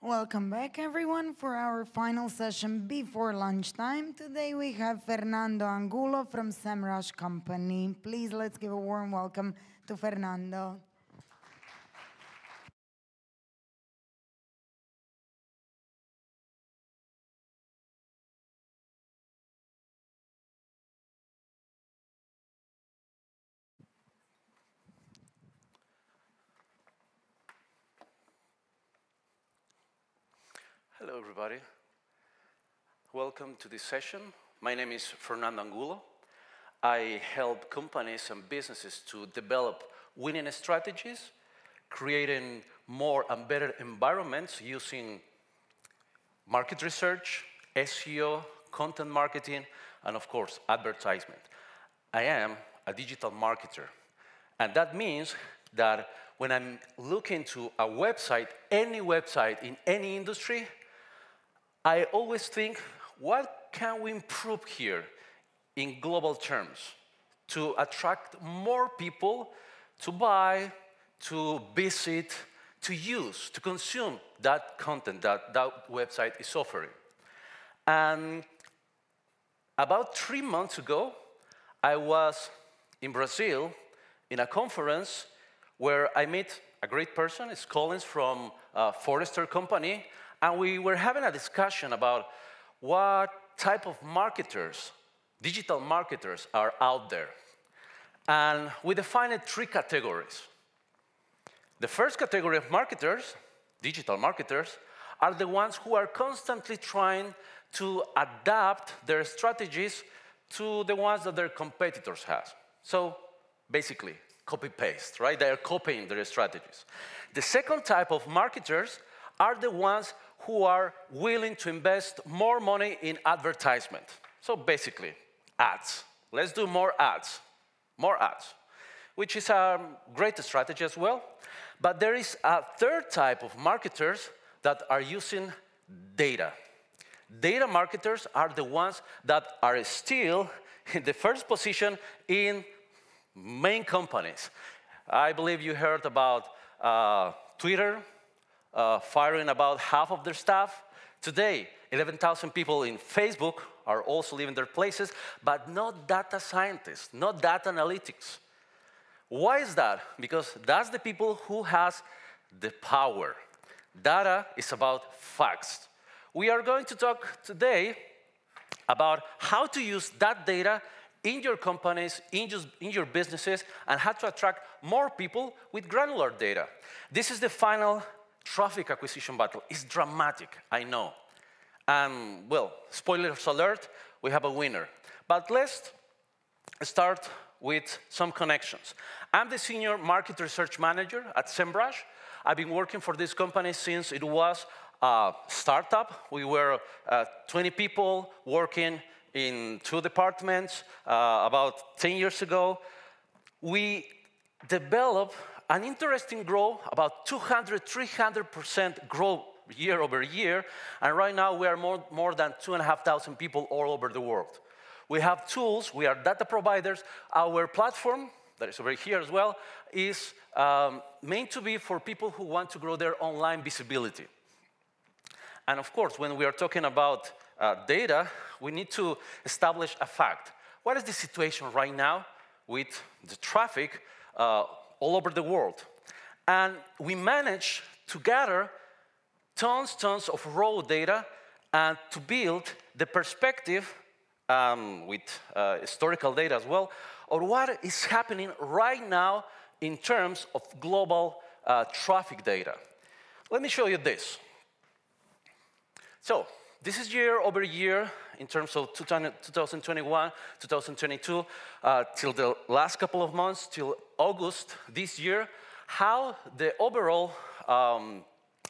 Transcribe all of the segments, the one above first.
Welcome back, everyone, for our final session before lunchtime. Today we have Fernando Angulo from Semrush Company. Please, let's give a warm welcome to Fernando. Hello, everybody. Welcome to this session. My name is Fernando Angulo. I help companies and businesses to develop winning strategies, creating more and better environments using market research, SEO, content marketing, and of course, advertisement. I am a digital marketer, and that means that when I'm looking to a website, any website in any industry, I always think, what can we improve here in global terms to attract more people to buy, to visit, to use, to consume that content that that website is offering? And about 3 months ago, I was in Brazil in a conference where I met a great person. It's Collins from Forrester Company. And we were having a discussion about what type of marketers, digital marketers, are out there. And we defined 3 categories. The first category of marketers, digital marketers, are the ones who are constantly trying to adapt their strategies to the ones that their competitors have. So basically, copy-paste, right? They are copying their strategies. The second type of marketers are the ones who are willing to invest more money in advertisement. So basically, ads. Let's do more ads, which is a great strategy as well. But there is a third type of marketers that are using data. Data marketers are the ones that are still in the first position in main companies. I believe you heard about Twitter, firing about half of their staff. Today, 11,000 people in Facebook are also leaving their places, but not data scientists, not data analytics. Why is that? Because that's the people who has the power. Data is about facts. We are going to talk today about how to use that data in your companies, in your businesses, and how to attract more people with granular data. This is the final traffic acquisition battle. It's dramatic, I know. And well, spoilers alert, we have a winner. But let's start with some connections. I'm the senior market research manager at Semrush. I've been working for this company since it was a startup. We were 20 people working in 2 departments about 10 years ago. We developed an interesting growth, about 200, 300% growth year over year. And right now, we are more than 2,500 people all over the world. We have tools. We are data providers. Our platform, that is over here as well, is meant to be for people who want to grow their online visibility. And of course, when we are talking about data, we need to establish a fact. What is the situation right now with the traffic all over the world? And we managed to gather tons of raw data and to build the perspective with historical data as well, of what is happening right now in terms of global traffic data. Let me show you this. So this is year over year in terms of 2021, 2022, till the last couple of months, till August this year, how the overall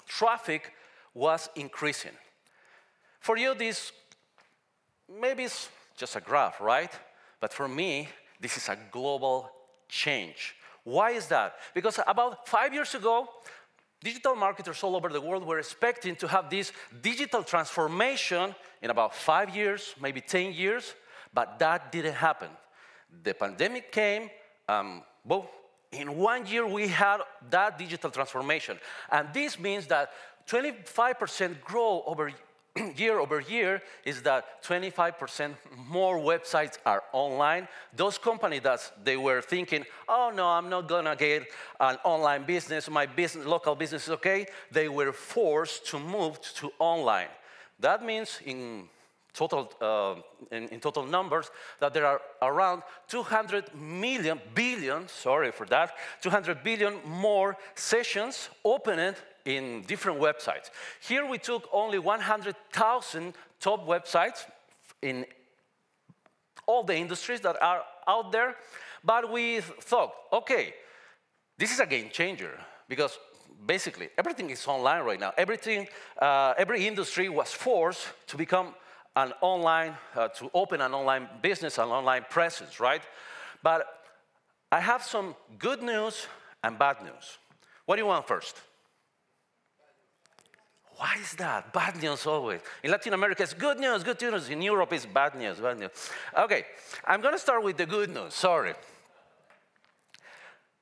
traffic was increasing. For you, this maybe is just a graph, right? But for me, this is a global change. Why is that? Because about 5 years ago, digital marketers all over the world were expecting to have this digital transformation in about 5 years, maybe 10 years, but that didn't happen. The pandemic came, well, In 1 year, we had that digital transformation. And this means that 25% growth over year is that 25% more websites are online. Those companies that they were thinking, oh no, I'm not gonna get an online business, my business, local business is okay, they were forced to move to online. That means in total numbers that there are around 200 billion more sessions opened in different websites. Here we took only 100,000 top websites in all the industries that are out there, but we thought, okay, this is a game changer because basically everything is online right now. Every industry was forced to become an online, to open an online business, an online presence, right? But I have some good news and bad news. What do you want first? Why is that? Bad news always. In Latin America, it's good news, good news. In Europe, it's bad news, bad news. Okay, I'm gonna start with the good news, sorry.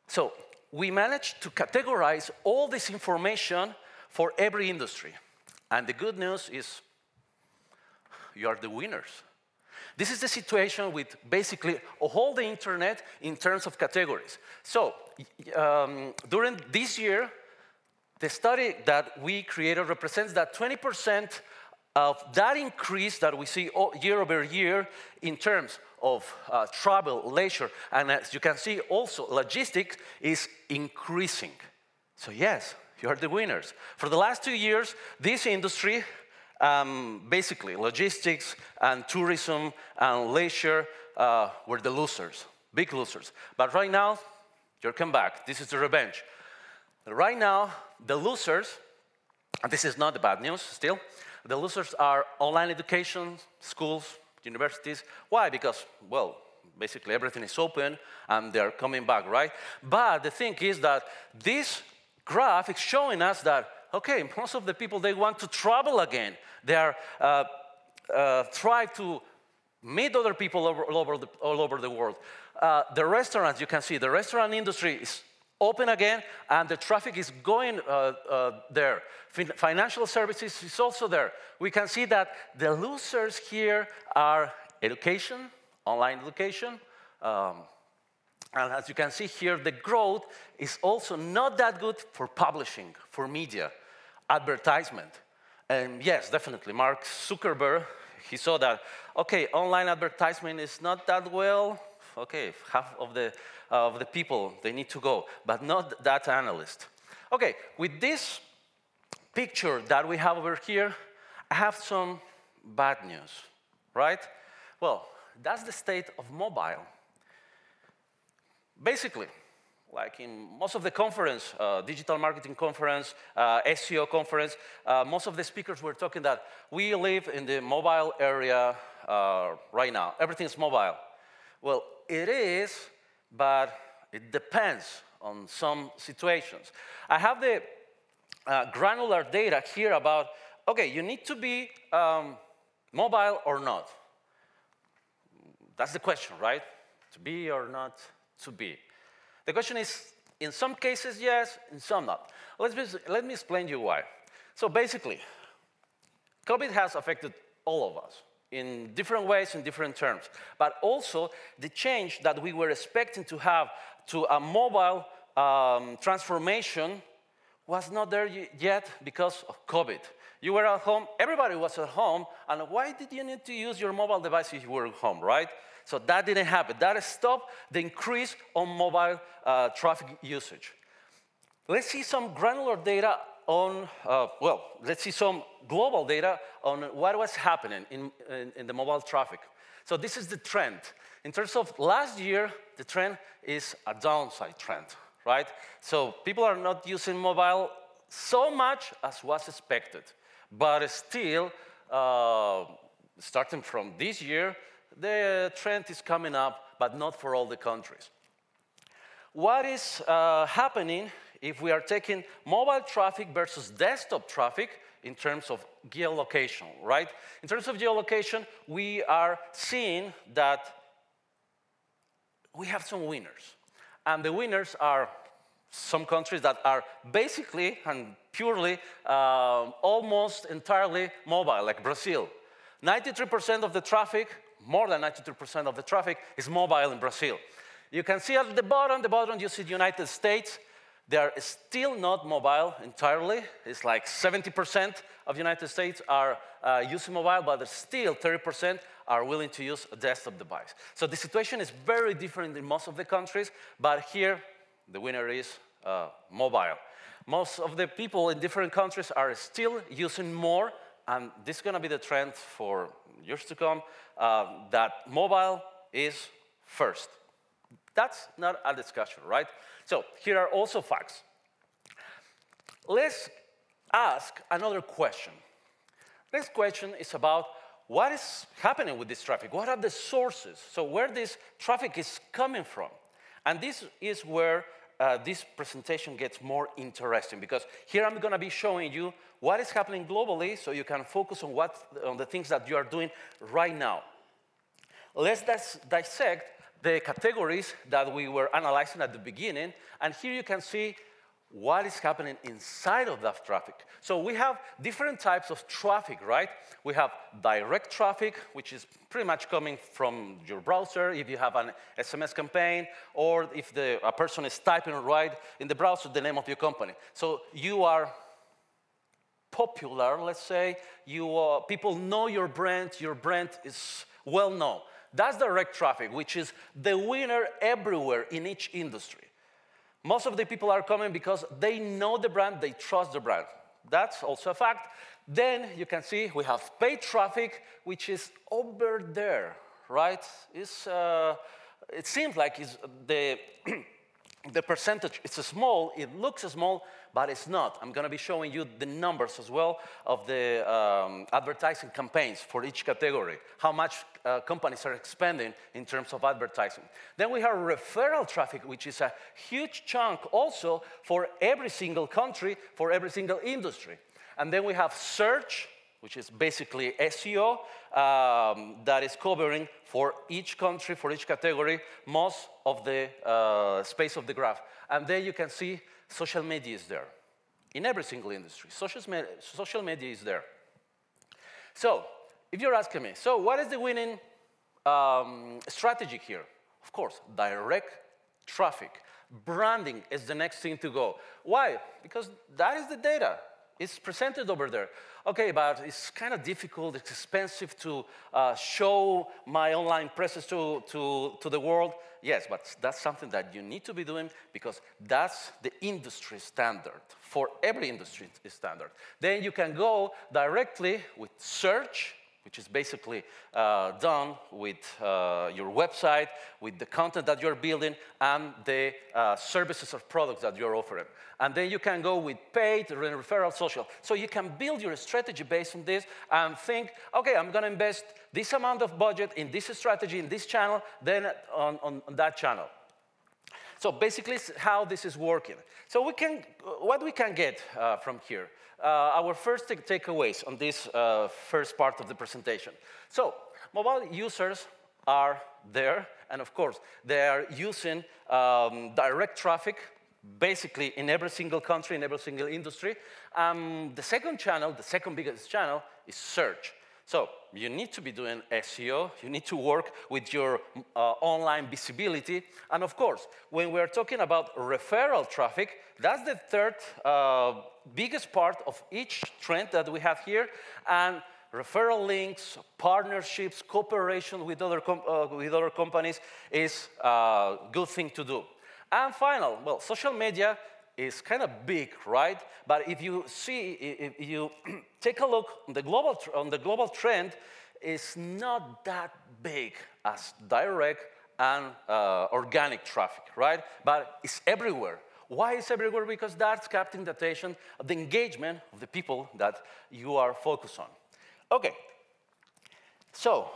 So, we managed to categorize all this information for every industry. And the good news is, you are the winners. This is the situation with basically all the internet in terms of categories. So, during this year, the study that we created represents that 20% of that increase that we see year over year in terms of travel, leisure, and as you can see also logistics is increasing. So yes, you are the winners. For the last 2 years, this industry, basically logistics and tourism and leisure were the losers, big losers. But right now, you're come back. This is the revenge. Right now, the losers, and this is not the bad news still, the losers are online education, schools, universities. Why? Because, well, basically everything is open and they're coming back, right? But the thing is that this graph is showing us that, okay, most of the people, they want to travel again. They are try to meet other people all over the world. The restaurants, you can see, the restaurant industry is open again, and the traffic is going there. Financial services is also there. We can see that the losers here are education, online education, and as you can see here, the growth is also not that good for publishing, for media, advertisement. And yes, definitely, Mark Zuckerberg, he saw that, okay, online advertisement is not that well, okay, half of the people, they need to go, but not that analyst. Okay, with this picture that we have over here, I have some bad news, right? Well, that's the state of mobile. Basically, like in most of the conference, digital marketing conference, SEO conference, most of the speakers were talking that we live in the mobile area right now. Everything's mobile. Well, it is, but it depends on some situations. I have the granular data here about, okay, you need to be mobile or not. That's the question, right? To be or not to be. The question is, in some cases, yes, in some not. Let me explain you why. So basically, COVID has affected all of us in different ways, in different terms. But also, the change that we were expecting to have to a mobile transformation was not there yet because of COVID. You were at home, everybody was at home, and why did you need to use your mobile device if you were at home, right? So that didn't happen. That stopped the increase on mobile traffic usage. Let's see some granular data on, let's see some global data on what was happening in the mobile traffic. So this is the trend. In terms of last year, the trend is a downside trend, right? So people are not using mobile so much as was expected. But still, starting from this year, the trend is coming up, but not for all the countries. What is happening if we are taking mobile traffic versus desktop traffic in terms of geolocation, right? In terms of geolocation, we are seeing that we have some winners. And the winners are some countries that are basically and purely almost entirely mobile, like Brazil. 93% of the traffic, more than 93% of the traffic is mobile in Brazil. You can see at the bottom you see the United States. They are still not mobile entirely. It's like 70% of the United States are using mobile, but there's still 30% are willing to use a desktop device. So the situation is very different in most of the countries, but here the winner is mobile. Most of the people in different countries are still using more, and this is going to be the trend for years to come, that mobile is first. That's not a discussion, right? So here are also facts. Let's ask another question. This question is about what is happening with this traffic? What are the sources? So where this traffic is coming from? And this is where this presentation gets more interesting, because here I'm going to be showing you what is happening globally so you can focus on the things that you are doing right now. Let's dissect the categories that we were analyzing at the beginning, and here you can see what is happening inside of that traffic. So we have different types of traffic, right? We have direct traffic, which is pretty much coming from your browser, if you have an SMS campaign, or if a person is typing right in the browser the name of your company. So you are popular, let's say, people know your brand is well known. That's direct traffic, which is the winner everywhere in each industry. Most of the people are coming because they know the brand, they trust the brand. That's also a fact. Then you can see we have paid traffic, which is over there, right? It seems like the percentage is small, it looks small, but it's not. I'm going to be showing you the numbers as well of the advertising campaigns for each category, how much companies are expending in terms of advertising. Then we have referral traffic, which is a huge chunk also for every single country, for every single industry. And then we have search, which is basically SEO, that is covering for each country, for each category, most of the space of the graph. And then you can see social media is there. In every single industry, social media is there. So, if you're asking me, so what is the winning strategy here? Of course, direct traffic. Branding is the next thing to go. Why? Because that is the data. It's presented over there. Okay, but it's kind of difficult, it's expensive to show my online presence to the world. Yes, but that's something that you need to be doing because that's the industry standard. For every industry standard. Then you can go directly with search, which is basically done with your website, with the content that you're building, and the services or products that you're offering. And then you can go with paid, referral, social. So you can build your strategy based on this and think, okay, I'm going to invest this amount of budget in this strategy, in this channel, then on that channel. So basically, how this is working. So what we can get from here. Our first takeaways on this first part of the presentation. So mobile users are there, and of course, they are using direct traffic, basically in every single country, in every single industry. The second channel, the second biggest channel, is search. So you need to be doing SEO, you need to work with your online visibility, and of course, when we're talking about referral traffic, that's the third biggest part of each trend that we have here, and referral links, partnerships, cooperation with other companies is a good thing to do. And final, well, social media is kind of big, right? But if you take a look on the global trend, it's not that big as direct and organic traffic, right? But it's everywhere. Why is everywhere? Because that's capturing the attention, the engagement of the people that you are focused on. Okay, so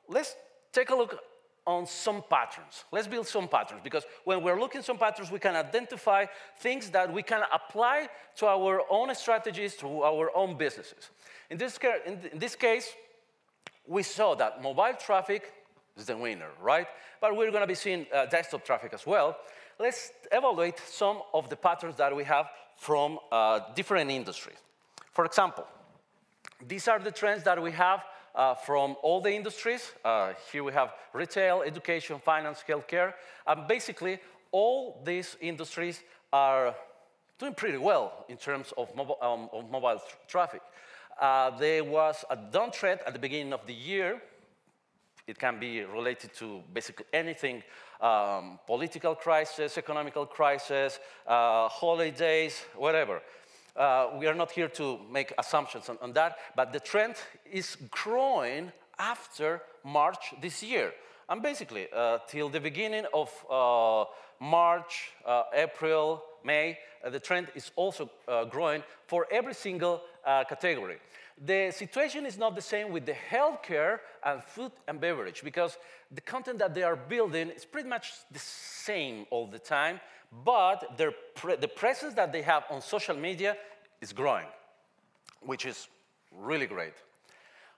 let's take a look on some patterns. Let's build some patterns, because when we're looking at some patterns, we can identify things that we can apply to our own strategies, to our own businesses. In this case, we saw that mobile traffic is the winner, right? But we're going to be seeing desktop traffic as well. let's evaluate some of the patterns that we have from different industries. For example, these are the trends that we have from all the industries. Here we have retail, education, finance, healthcare. And basically, all these industries are doing pretty well in terms of mobile traffic. There was a downtrend at the beginning of the year. It can be related to basically anything, political crisis, economical crisis, holidays, whatever. We are not here to make assumptions on that, but the trend is growing after March this year. And basically, till the beginning of March, April, May, the trend is also growing for every single category. The situation is not the same with the healthcare and food and beverage, because the content that they are building is pretty much the same all the time, but the presence that they have on social media is growing, which is really great.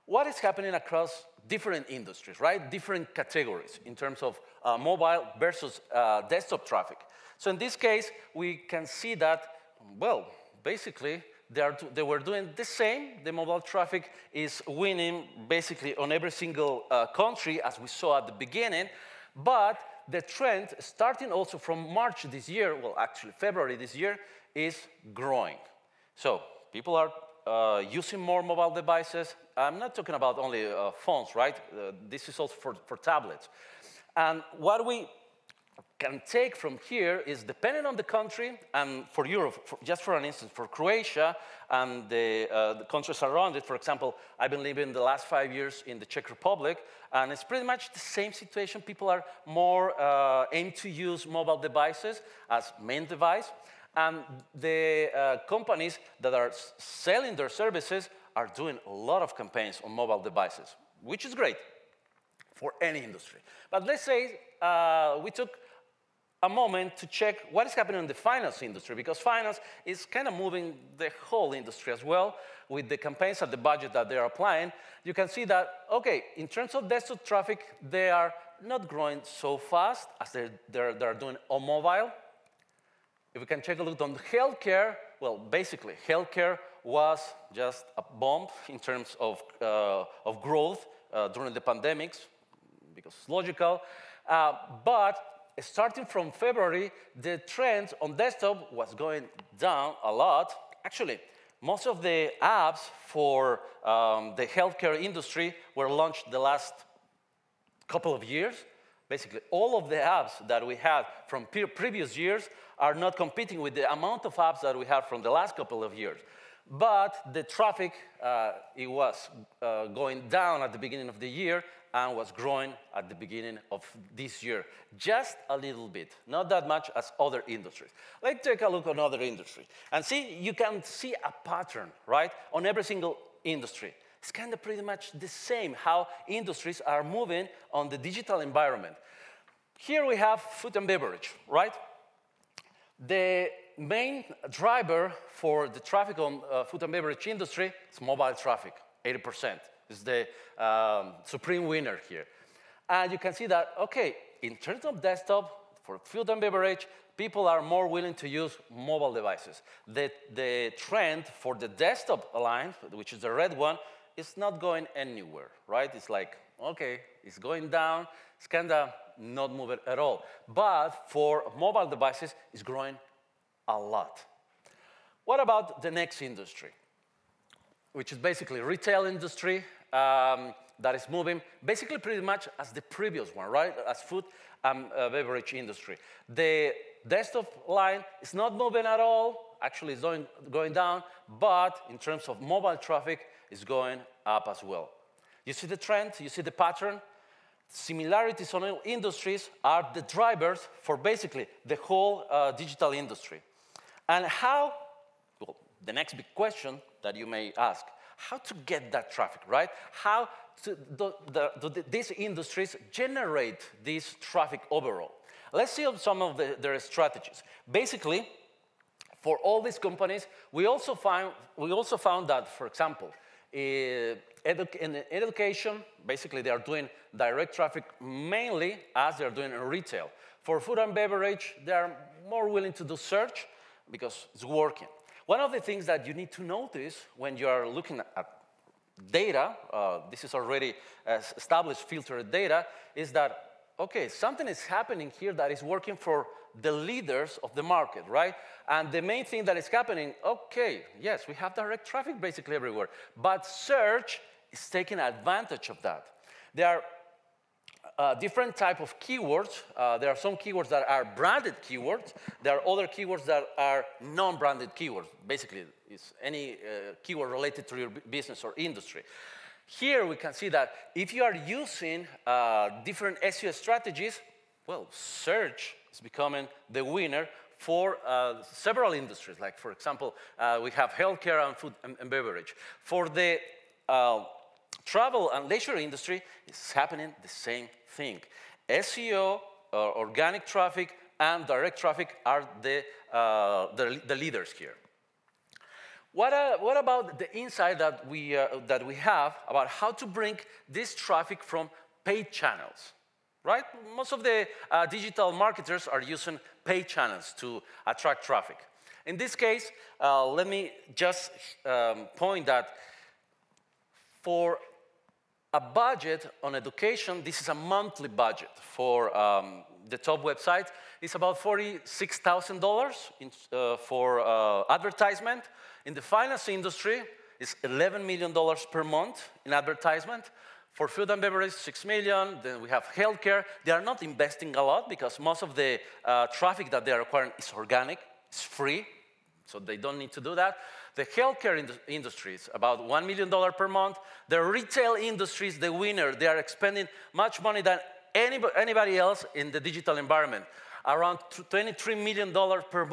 What is happening across different industries, right? Different categories in terms of mobile versus desktop traffic. So in this case, we can see that, well, basically, they were doing the same. The mobile traffic is winning basically on every single country, as we saw at the beginning. But the trend, starting also from March this year, well, actually February this year, is growing. So people are using more mobile devices. I'm not talking about only phones, right? This is also for tablets. And what we can take from here is, depending on the country, and for Europe, just for an instance, for Croatia and the countries around it, for example, I've been living the last 5 years in the Czech Republic, and it's pretty much the same situation. People are more aimed to use mobile devices as main device, and the companies that are selling their services are doing a lot of campaigns on mobile devices, which is great for any industry. But let's say we took a moment to check what is happening in the finance industry, because finance is kind of moving the whole industry as well with the campaigns and the budget that they are applying. You can see that, okay, in terms of desktop traffic, they are not growing so fast as they're doing on mobile. If we can take a look on healthcare, well, basically, healthcare was just a bump in terms of growth during the pandemics, because it's logical. But starting from February, the trend on desktop was going down a lot. Actually, most of the apps for the healthcare industry were launched the last couple of years. Basically, all of the apps that we had from previous years are not competing with the amount of apps that we had from the last couple of years. But the traffic, it was going down at the beginning of the year and was growing at the beginning of this year. Just a little bit, not that much as other industries. Let's take a look on other industries. And see, you can see a pattern, right, on every single industry. It's kind of pretty much the same how industries are moving on the digital environment. Here we have food and beverage, right? The main driver for the traffic on food and beverage industry is mobile traffic, 80%. Is the supreme winner here. And you can see that, okay, in terms of desktop, for food and beverage, people are more willing to use mobile devices. The trend for the desktop line, which is the red one, is not going anywhere, right? It's like, okay, it's going down, it's kind of not moving at all. But for mobile devices, it's growing a lot. What about the next industry, which is basically retail industry, that is moving basically pretty much as the previous one, right? As food and beverage industry. The desktop line is not moving at all. Actually, it's going down. But in terms of mobile traffic, it's going up as well. You see the trend? You see the pattern? Similarities on all industries are the drivers for basically the whole digital industry. And how, well, the next big question that you may ask, how to get that traffic, right? How do these industries generate this traffic overall? Let's see some of their strategies. Basically, for all these companies, we also found that, for example, in education, basically they are doing direct traffic mainly as they're doing in retail. For food and beverage, they are more willing to do search because it's working. One of the things that you need to notice when you are looking at data, this is already established filtered data, is that, okay, something is happening here that is working for the leaders of the market, right? And the main thing that is happening, okay, yes, we have direct traffic basically everywhere, but search is taking advantage of that. There are different type of keywords. There are some keywords that are branded keywords. There are other keywords that are non-branded keywords. Basically, it's any keyword related to your business or industry. Here we can see that if you are using different SEO strategies, well, search is becoming the winner for several industries. Like, for example, we have healthcare and food and beverage. For the travel and leisure industry, it's happening the same thing. SEO, organic traffic, and direct traffic are the leaders here. What about the insight that we have about how to bring this traffic from paid channels, right? Most of the digital marketers are using paid channels to attract traffic. In this case, let me just point that for a budget on education, this is a monthly budget for the top website. It's about $46,000 for advertisement. In the finance industry, it's $11 million per month in advertisement. For food and beverage, $6 million. Then we have healthcare. They are not investing a lot because most of the traffic that they are acquiring is organic, it's free, so they don't need to do that. The healthcare industry is about $1 million per month. The retail industry is the winner. They are expending much money than anybody else in the digital environment, around $23 million per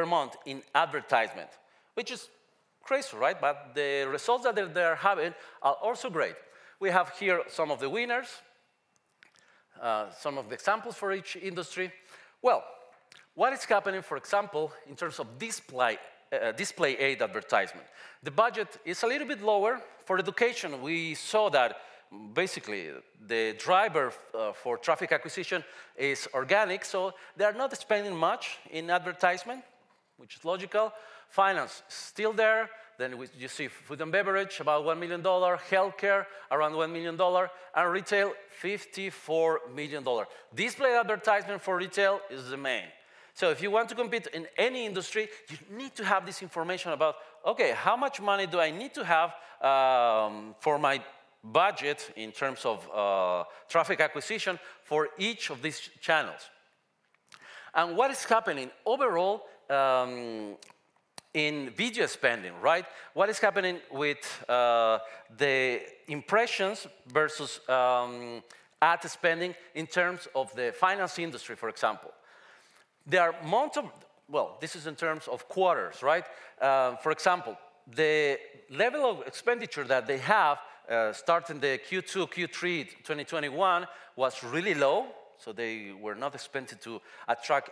month in advertisement, which is crazy, right? But the results that they're having are also great. We have here some of the winners, some of the examples for each industry. Well, what is happening, for example, in terms of display aid advertisement? The budget is a little bit lower. For education, we saw that basically the driver for traffic acquisition is organic, so they are not spending much in advertisement, which is logical. Finance, still there. Then you see food and beverage, about $1 million, healthcare, around $1 million, and retail, $54 million. Display advertisement for retail is the main. So if you want to compete in any industry, you need to have this information about, okay, how much money do I need to have for my budget in terms of traffic acquisition for each of these channels. And what is happening overall in video spending, right? What is happening with the impressions versus ad spending in terms of the finance industry, for example? There are well, this is in terms of quarters, right? For example, the level of expenditure that they have starting the Q2, Q3 2021 was really low, so they were not expected to attract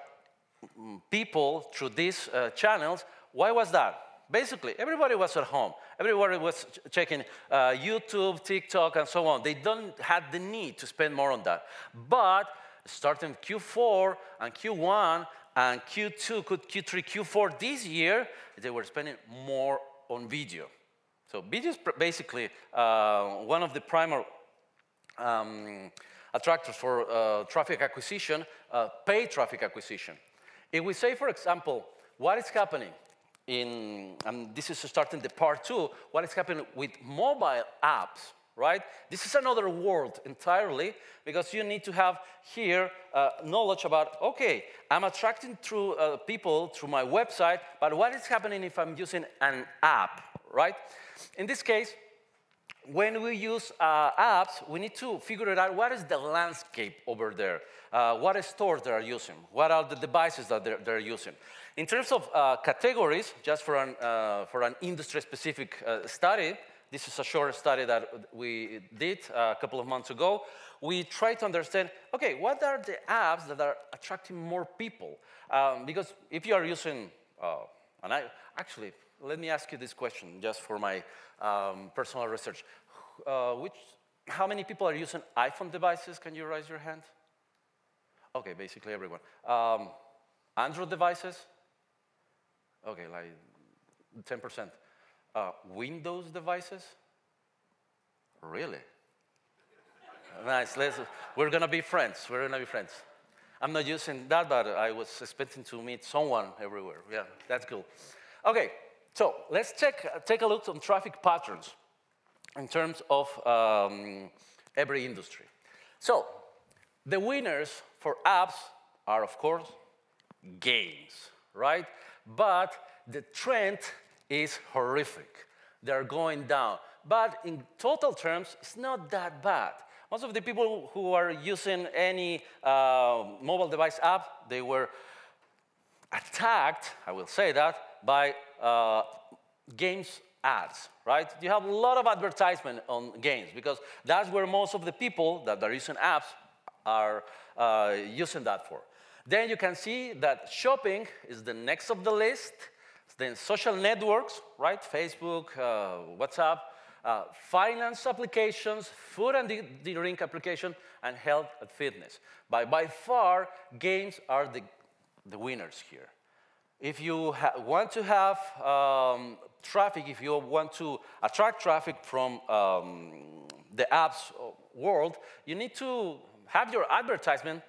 people through these channels. Why was that? Basically, everybody was at home. Everybody was checking YouTube, TikTok, and so on. They don't have the need to spend more on that. But starting Q4 and Q1 and Q2, Q3, Q4 this year, they were spending more on video. So video is basically one of the primary attractors for traffic acquisition, paid traffic acquisition. If we say, for example, what is happening and this is starting the part 2, what is happening with mobile apps, right? This is another world entirely because you need to have here knowledge about, okay, I'm attracting through people through my website, but what is happening if I'm using an app, right? In this case, when we use apps, we need to figure it out what is the landscape over there, what stores they are using, what are the devices that they're using. In terms of categories, just for an industry-specific study, this is a short study that we did a couple of months ago. We tried to understand, okay, what are the apps that are attracting more people? Because if you are using, actually, let me ask you this question just for my personal research. How many people are using iPhone devices? Can you raise your hand? Okay, basically everyone. Android devices? Okay, like 10%. Windows devices? Really? Nice. We're gonna be friends. We're gonna be friends. I'm not using that, but I was expecting to meet someone everywhere. Yeah, that's cool. Okay, so let's take a look on traffic patterns in terms of every industry. So the winners for apps are, of course, games, right? But the trend is horrific. They're going down. But in total terms, it's not that bad. Most of the people who are using any mobile device app, they were attacked, I will say that, by games ads, right? You have a lot of advertisement on games because that's where most of the people that are using apps are using that for. Then you can see that shopping is the next of the list. Then social networks, right? Facebook, WhatsApp, finance applications, food and drink application, and health and fitness. By far, games are the winners here. If you want to have traffic, if you want to attract traffic from the apps world, you need to have your advertisement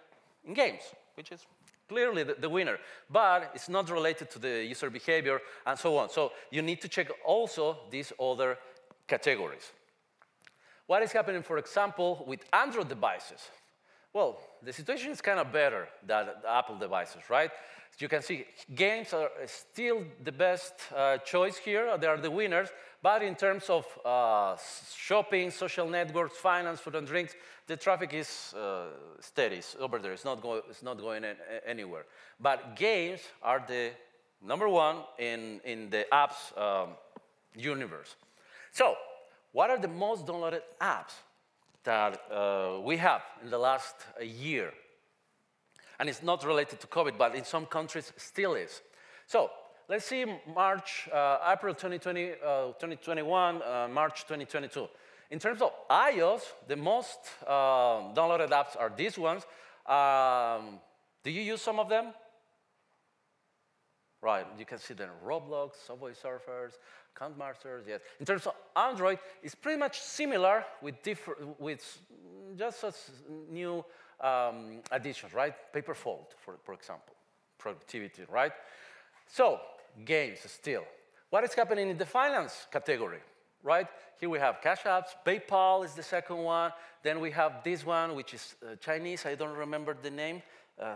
in games, which is clearly the winner. But it's not related to the user behavior and so on. So you need to check also these other categories. What is happening, for example, with Android devices? Well, the situation is kind of better than Apple devices, right? As you can see, games are still the best choice here. They are the winners. But in terms of shopping, social networks, finance, food and drinks, the traffic is steady. It's over there. It's not going anywhere. But games are the number one in the apps universe. So, what are the most downloaded apps that we have in the last year? And it's not related to COVID, but in some countries still is. So let's see April 2020, 2021, March 2022. In terms of iOS, the most downloaded apps are these ones. Do you use some of them? Right, you can see them: Roblox, Subway Surfers, Count Masters, yes. In terms of Android, it's pretty much similar with just as new additions, right? Paperfold, for example, productivity, right? So, games still. What is happening in the finance category, right? Here we have Cash Apps, PayPal is the second one. Then we have this one, which is Chinese. I don't remember the name.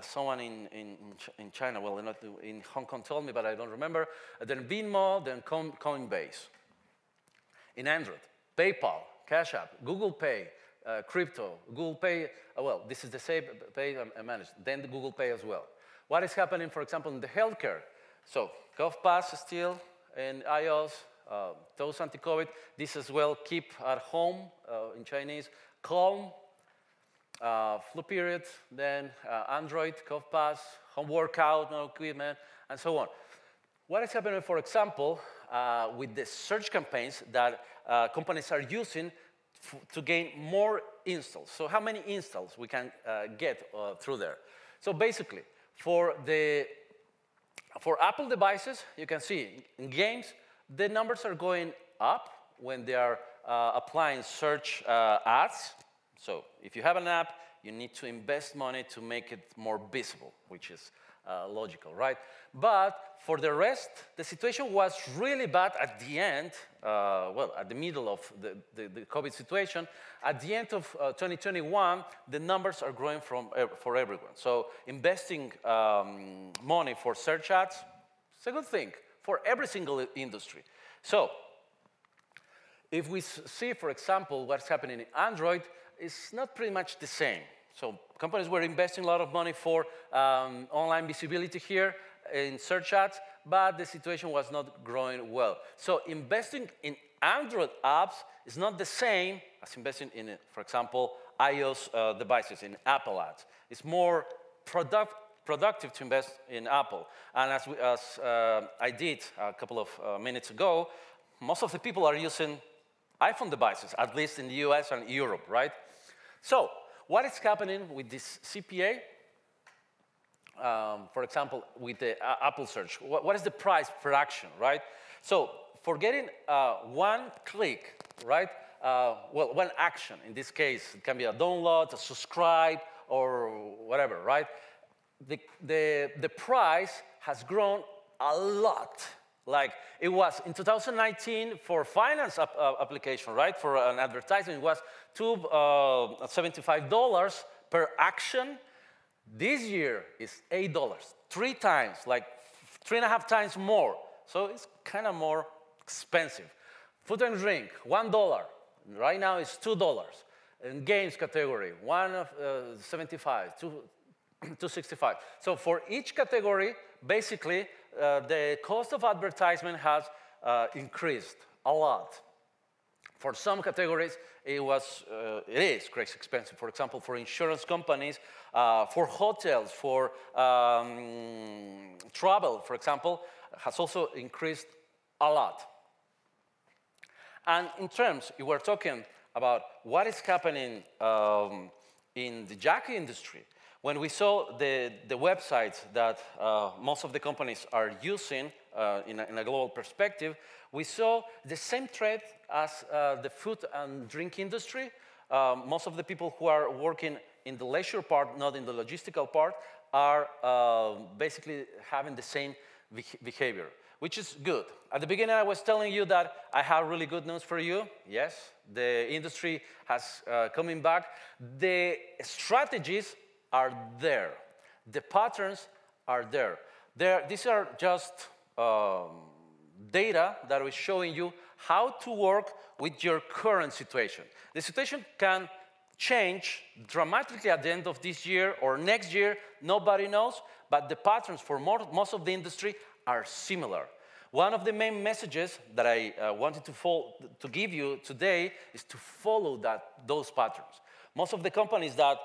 Someone in China, well, not in Hong Kong told me, but I don't remember. Then Venmo, then Coinbase. In Android, PayPal, Cash App, Google Pay, crypto, Google Pay, well, this is the same Pay I managed, then the Google Pay as well. What is happening, for example, in the healthcare? So, GovPass still in iOS, those anti-COVID, this as well, Keep at Home in Chinese, Calm, flu period, then Android, GovPass, home workout, no equipment, and so on. What is happening, for example, with the search campaigns that companies are using to gain more installs? So how many installs we can get through there? So basically, for Apple devices, you can see in games, the numbers are going up when they are applying search ads. So if you have an app, you need to invest money to make it more visible, which is logical, right? But for the rest, the situation was really bad at the end, well, at the middle of the COVID situation. At the end of 2021, the numbers are growing for everyone. So investing money for search ads, it's a good thing for every single industry. So if we see, for example, what's happening in Android, it's not pretty much the same. So companies were investing a lot of money for online visibility here in search ads, but the situation was not growing well. So investing in Android apps is not the same as investing in, for example, iOS devices, in Apple ads. It's more productive to invest in Apple. And as I did a couple of minutes ago, most of the people are using iPhone devices, at least in the US and Europe, right? So, what is happening with this CPA? for example, with the Apple search, what is the price per action, right? So for getting one click, right? Well, one action, in this case, it can be a download, a subscribe, or whatever, right? The price has grown a lot. Like it was in 2019 for finance application, right? For an advertisement, it was $75 per action. This year is $8, 3 times, like 3.5 times more. So it's kind of more expensive. Food and drink, $1. Right now it's $2. In games category, $1.75, $2.65. So for each category, basically, the cost of advertisement has increased a lot. For some categories, it is crazy expensive. For example, for insurance companies, for hotels, for travel, for example, has also increased a lot. And in terms, we were talking about what is happening in the Jackie industry. When we saw the websites that most of the companies are using in a global perspective, we saw the same trend as the food and drink industry. Most of the people who are working in the leisure part, not in the logistical part, are basically having the same behavior, which is good. At the beginning, I was telling you that I have really good news for you. Yes, the industry has coming back. The strategies are there. The patterns are there. These are just data that is showing you how to work with your current situation. The situation can change dramatically at the end of this year or next year, nobody knows, but the patterns for most of the industry are similar. One of the main messages that I wanted to give you today is to follow those patterns. Most of the companies that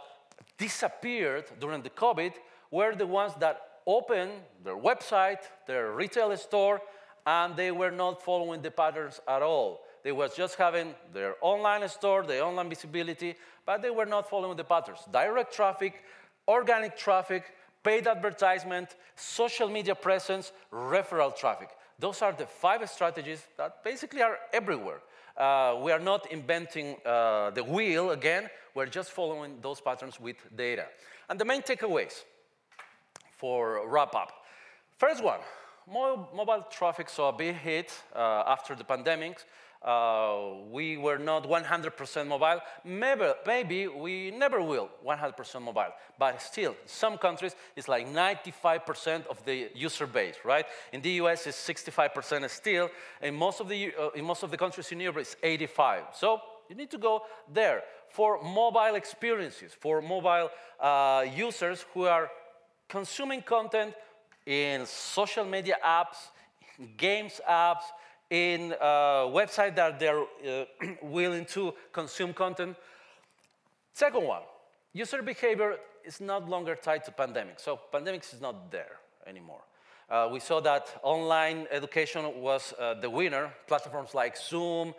disappeared during the COVID were the ones that opened their website, their retail store, and they were not following the patterns at all. They were just having their online store, their online visibility, but they were not following the patterns. Direct traffic, organic traffic, paid advertisement, social media presence, referral traffic. Those are the 5 strategies that basically are everywhere. We are not inventing the wheel again. We're just following those patterns with data. And the main takeaways for wrap up. First one, mobile traffic saw a big hit after the pandemic. We were not 100% mobile. Maybe we never will 100% mobile. But still, in some countries, it's like 95% of the user base, right? In the US, it's 65% still. In most of the countries in Europe, it's 85%. So you need to go there for mobile experiences, for mobile users who are consuming content in social media apps, games apps, in websites that they're willing to consume content. Second one, user behavior is not longer tied to pandemic. So pandemic is not there anymore. We saw that online education was the winner. Platforms like Zoom,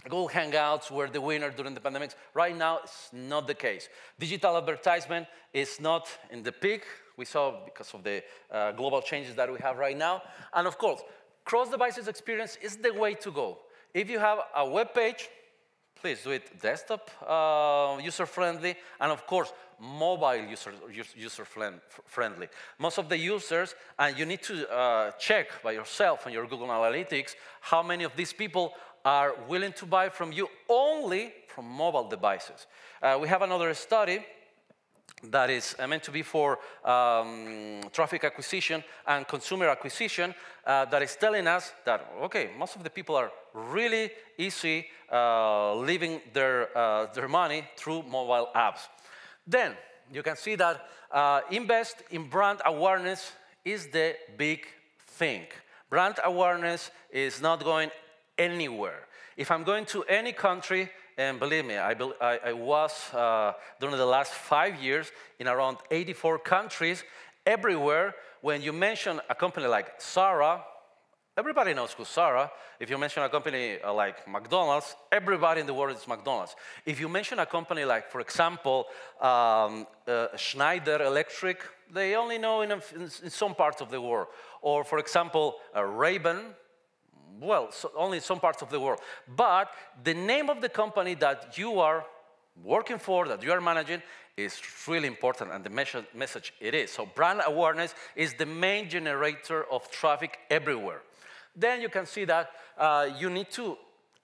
Google Hangouts were the winner during the pandemic. Right now, it's not the case. Digital advertisement is not in the peak. We saw because of the global changes that we have right now. And of course, cross-devices experience is the way to go. If you have a web page, please do it desktop user-friendly, and of course, mobile user-friendly. Most of the users, and you need to check by yourself on your Google Analytics, how many of these people are willing to buy from you only from mobile devices. We have another study that is meant to be for traffic acquisition and consumer acquisition that is telling us that, okay, most of the people are really easy leaving their money through mobile apps. Then you can see that invest in brand awareness is the big thing. Brand awareness is not going anywhere. If I'm going to any country, and believe me, I was, during the last 5 years, in around 84 countries, everywhere, when you mention a company like Zara, Everybody knows who's Sarah. If you mention a company like McDonald's, everybody in the world is McDonald's. If you mention a company like, for example, Schneider Electric, they only know in some parts of the world. Or, for example, Ray-Ban, well, so only in some parts of the world. But the name of the company that you are working for, that you are managing, is really important, and the message it is. So brand awareness is the main generator of traffic everywhere. Then you can see that you need to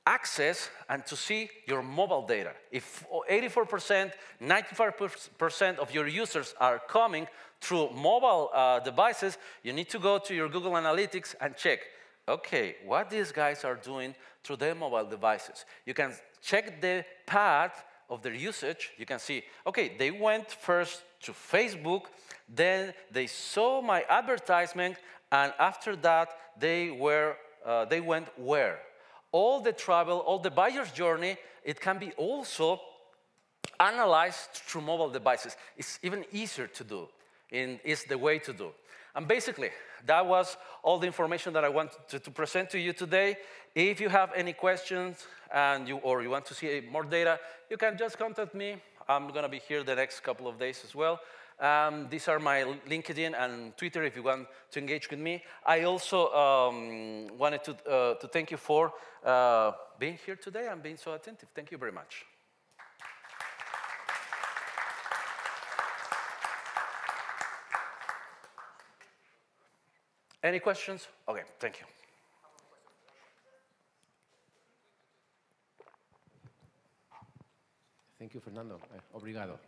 access and to see your mobile data. If 84%, 95% of your users are coming through mobile devices, you need to go to your Google Analytics and check, okay, what these guys are doing through their mobile devices. You can check the path of their usage. You can see, okay, they went first to Facebook, then they saw my advertisement, and after that, they went where? All the travel, all the buyer's journey, it can be also analyzed through mobile devices. It's even easier to do, and it's the way to do. And basically, that was all the information that I wanted to present to you today. If you have any questions or you want to see more data, you can just contact me. I'm going to be here the next couple of days as well. These are my LinkedIn and Twitter if you want to engage with me. I also wanted to thank you for being here today and being so attentive. Thank you very much. Any questions? Okay, thank you. Thank you, Fernando. Obrigado.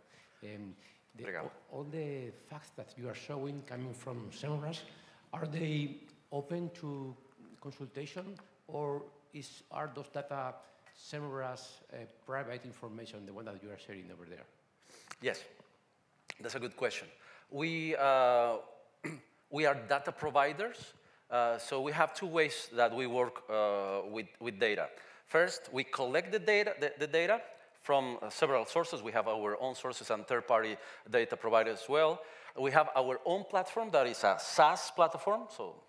Obrigado. All the facts that you are showing coming from SEMrush, are they open to consultation, or are those data SEMrush private information, the one that you are sharing over there? Yes, that's a good question. We are data providers, so we have two ways that we work with data. First, we collect the data from several sources. We have our own sources and third-party data providers as well. We have our own platform that is a SaaS platform, so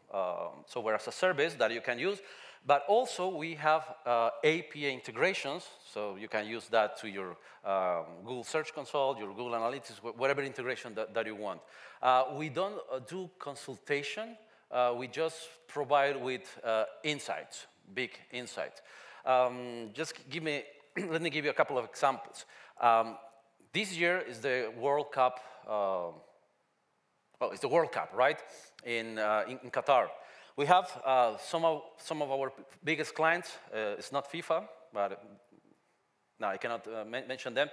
software as a service that you can use. But also we have API integrations, so you can use that to your Google Search Console, your Google Analytics, whatever integration that you want. We don't do consultation. We just provide with insights, big insights. Let me give you a couple of examples. This year is the World Cup. It's the World Cup, right? In Qatar. We have some of our biggest clients. It's not FIFA, but no, I cannot mention them.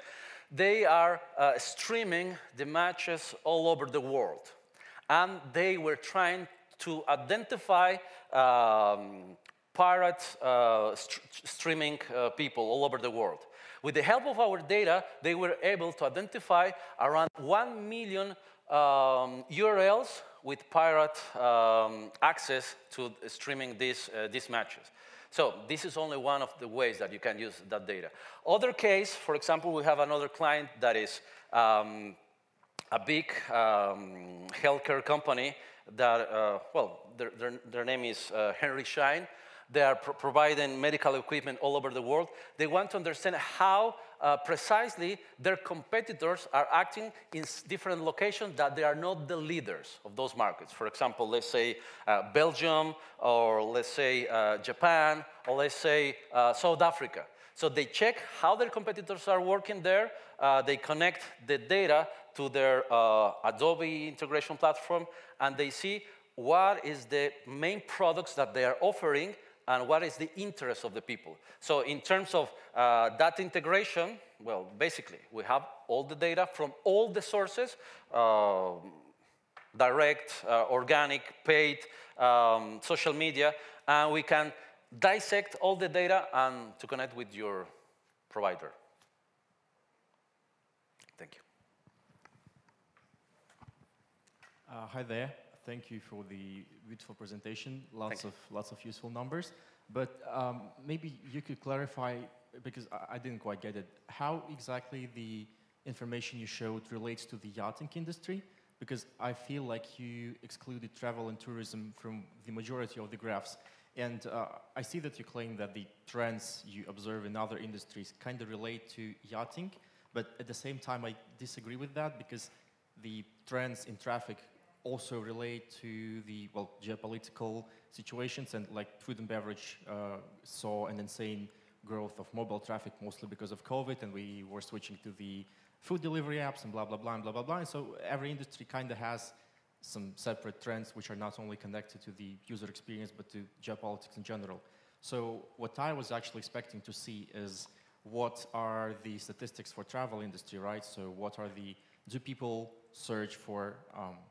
They are streaming the matches all over the world, and they were trying to identify pirate streaming people all over the world. With the help of our data, they were able to identify around 1 million URLs with pirate access to streaming these matches. So this is only one of the ways that you can use that data. Other case, for example, we have another client that is a big healthcare company that, their name is Henry Schein. They are providing medical equipment all over the world. They want to understand how precisely their competitors are acting in different locations that they are not the leaders of those markets. For example, let's say Belgium, or let's say Japan, or let's say South Africa. So they check how their competitors are working there. They connect the data to their Adobe integration platform, and they see what is the main products that they are offering and what is the interest of the people. So in terms of that integration, well, basically, we have all the data from all the sources, direct, organic, paid, social media, and we can dissect all the data and to connect with your provider. Thank you. Hi there. Thank you for the beautiful presentation. Lots of useful numbers. But maybe you could clarify, because I didn't quite get it, how exactly the information you showed relates to the yachting industry. because I feel like you excluded travel and tourism from the majority of the graphs. And I see that you claim that the trends you observe in other industries kind of relate to yachting, but at the same time, I disagree with that because the trends in traffic also relate to the, well, geopolitical situations, and like food and beverage saw an insane growth of mobile traffic, mostly because of COVID, and we were switching to the food delivery apps and blah, blah, blah, and blah, blah, blah. And so every industry kind of has some separate trends which are not only connected to the user experience, but to geopolitics in general. So what I was actually expecting to see is what are the statistics for travel industry, right? So what are the, do people search for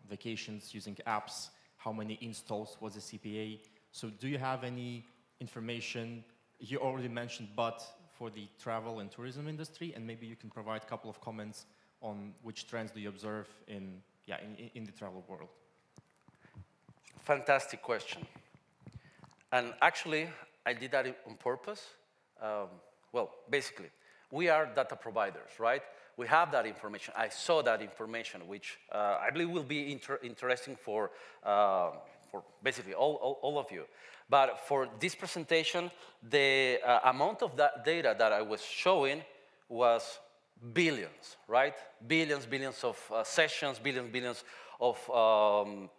vacations using apps? How many installs was the CPA? So do you have any information? You already mentioned, but for the travel and tourism industry, and maybe you can provide a couple of comments on which trends do you observe in the travel world. Fantastic question. And actually, I did that on purpose. Well, basically, we are data providers, right? We have that information. I saw that information, which I believe will be interesting for basically all of you. But for this presentation, the amount of that data that I was showing was billions, right? Billions of sessions, billions of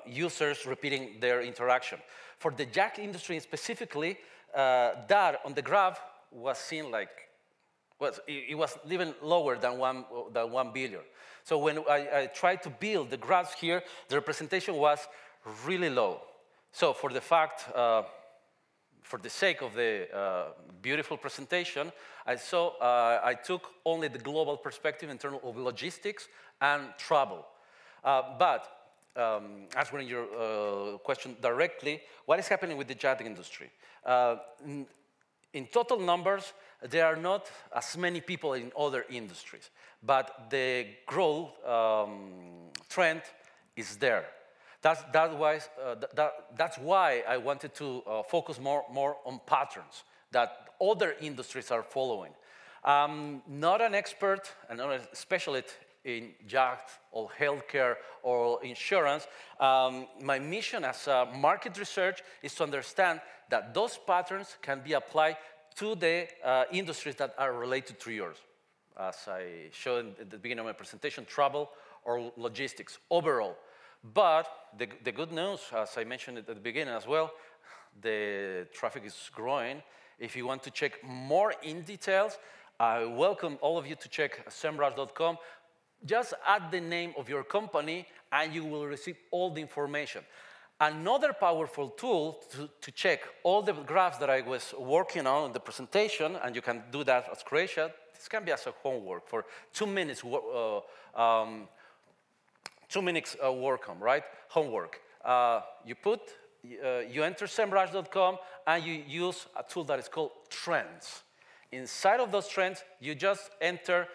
users repeating their interaction. For the yacht industry specifically, that on the graph was seen like, it was even lower than 1 billion. So when I tried to build the graphs here, the representation was really low. So for the fact, for the sake of the beautiful presentation, I took only the global perspective in terms of logistics and travel. But answering your question directly, what is happening with the yachting industry? In total numbers, there are not as many people in other industries, but the growth trend is there. That's why I wanted to focus more on patterns that other industries are following. I'm not an expert and not a specialist in yacht or healthcare or insurance. My mission as a market research is to understand that those patterns can be applied to the industries that are related to yours. As I showed at the beginning of my presentation, travel or logistics overall. But the good news, as I mentioned at the beginning as well, the traffic is growing. If you want to check more in details, I welcome all of you to check semrush.com. Just add the name of your company and you will receive all the information. Another powerful tool to check all the graphs that I was working on in the presentation, and you can do that as Croatia, this can be as a homework for 2 minutes, 2 minutes work on, right? Homework. You enter semrush.com and you use a tool that is called trends. Inside of those trends, you just enter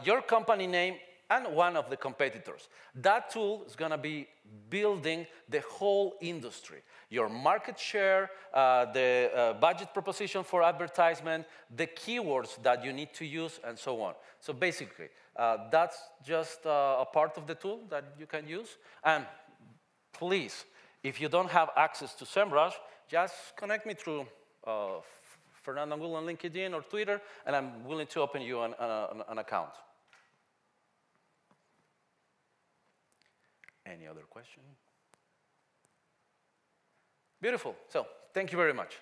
your company name and one of the competitors. That tool is going to be building the whole industry. Your market share, the budget proposition for advertisement, the keywords that you need to use, and so on. So basically, that's just a part of the tool that you can use. And please, if you don't have access to SEMrush, just connect me through Fernando Angulo on LinkedIn or Twitter, and I'm willing to open you an account. Any other question? Beautiful. So, thank you very much.